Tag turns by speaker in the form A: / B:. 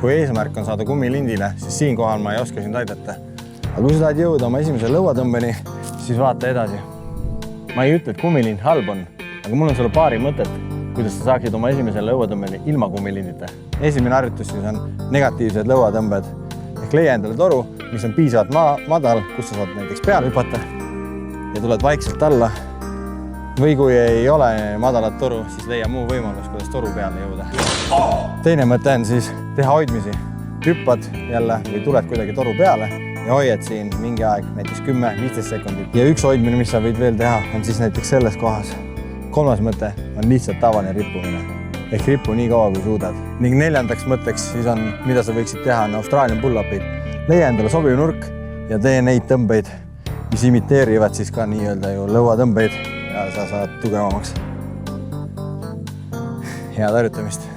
A: Kui eesmärk on saada kummilindile, siis siinkohal ma ei oska sind aidata. Aga kui sa tahad jõuda oma esimese lõuatõmbeni, siis vaata edasi. Ma ei ütle, et kummilind halb on, aga mul on sulle paari mõtet, kuidas sa saaksid oma esimese lõuatõmbeni ilma kummilindita. Esimene harjutus siis on negatiivsed lõuatõmbed. Ehk leia endale toru, mis on piisavalt madal, kus sa saad näiteks peale hüpata ja tuled vaikselt alla. Või kui ei ole madalat toru, siis leia muu võimalus, kuidas toru peale jõuda. Teine mõte on siis teha hoidmisi. Hüppad jälle või tuled kuidagi toru peale ja hoiad siin mingi aeg, näiteks 10-15 sekundit. Ja üks hoidmine, mis sa võid veel teha, on siis näiteks selles kohas. Kolmas mõte on lihtsalt tavaline rippumine. Ehk rippu nii kaua, kui suudad. Ning neljandaks mõtteks siis on, mida sa võiksid teha, on Australian pull-upid. Leia endale sobiv nurk ja tee neid tõmbeid, mis imiteerivad siis ka nii-öelda ju lõuatõmbeid ja sa saad tugevamaks. Head harjutamist!